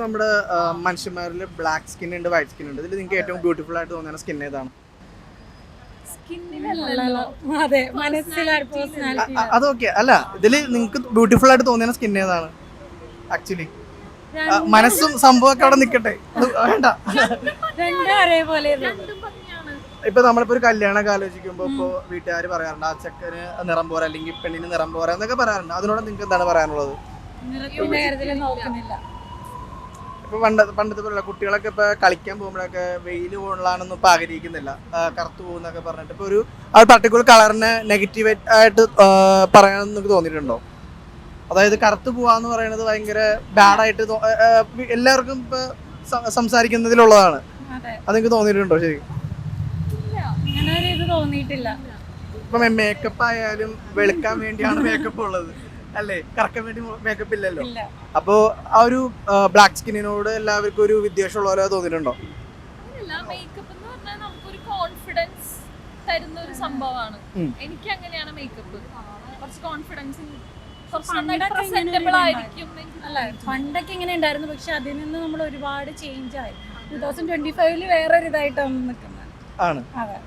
നമ്മുടെ മനുഷ്യന്മാരിൽ black skin ഉണ്ട്, white skin ഉണ്ട്. ഇതിൽ നിങ്ങൾക്ക് ഏറ്റവും ബ്യൂട്ടിഫുൾ ആയിട്ട് തോന്നുന്ന സ്കിൻ ഏതാണ്? അതൊക്കെ അല്ല, ഇതിൽ നിങ്ങൾക്ക് ബ്യൂട്ടിഫുൾ ആയിട്ട് തോന്നിയ സ്കിൻ ഏതാണ്? ആക്ച്വലി മനസ്സും സംഭവമൊക്കെ അവിടെ നിൽക്കട്ടെ, വേണ്ട. ഇപ്പൊ നമ്മളിപ്പോ ഒരു കല്യാണമൊക്കെ ആലോചിക്കുമ്പോ ഇപ്പൊ വീട്ടുകാർ പറയാറുണ്ട് ആ ചെക്കന് നിറം പോരാ അല്ലെങ്കിൽ പെണ്ണിന് നിറം പോരാ എന്നൊക്കെ പറയാറുണ്ട്. അതിനോട് നിങ്ങൾക്ക് എന്താണ് പറയാനുള്ളത്? ഇപ്പൊ പണ്ടത്തെ പോലുള്ള കുട്ടികളൊക്കെ ഇപ്പൊ കളിക്കാൻ പോകുമ്പോഴൊക്കെ വെയിൽ കൊള്ളാനൊന്നും ഇപ്പൊ ആഗ്രഹിക്കുന്നില്ല, കറുത്തു പോകുന്നൊക്കെ പറഞ്ഞിട്ട് ഇപ്പൊ ഒരു പർട്ടിക്കുലർ കളറിനെ നെഗറ്റീവ് ആയിട്ട് പറയാൻ നിങ്ങൾക്ക് തോന്നിയിട്ടുണ്ടോ? അതായത് കറുത്തു പോവാന്ന് പറയുന്നത് ഭയങ്കര ബാഡായിട്ട് എല്ലാവർക്കും ഇപ്പൊ സംസാരിക്കുന്നതിലുള്ളതാണ്. അത് നിങ്ങൾക്ക് തോന്നിയിട്ടുണ്ടോ? ശരി, ഇപ്പൊ മേക്കപ്പ് ആയാലും വെളുക്കാൻ വേണ്ടിയാണ് മേക്കപ്പ് ഉള്ളത് അല്ലേ, കറക്കാൻ വേണ്ടി മേക്കപ്പ് ഇല്ലല്ലോ. അപ്പോ ആ ഒരു ബ്ലാക്ക് സ്കിന്നിനോട് എല്ലാവർക്കും ഒരു വിദ്വേഷമുള്ള പോലെ തോന്നിയിട്ടുണ്ടോ? മേക്കപ്പ് എന്ന് പറഞ്ഞാൽ നമുക്കൊരു കോൺഫിഡൻസ് തരുന്ന ഒരു സംഭവമാണ്. എനിക്ക് അങ്ങനെയാണ് മേക്കപ്പ്. കുറച്ച് കോൺഫിഡൻസ്, പ്രസന്റബിൾ ആയിരിക്കും. പണ്ടൊക്കെ ഇങ്ങനെ ഉണ്ടായിരുന്നു, പക്ഷെ അതിൽ നിന്ന് നമ്മൾ ഒരുപാട് ചേഞ്ച് ആയി. 2025 വേറൊരു ഇതായിട്ടാണ് നിൽക്കുന്നത്. ആണ്.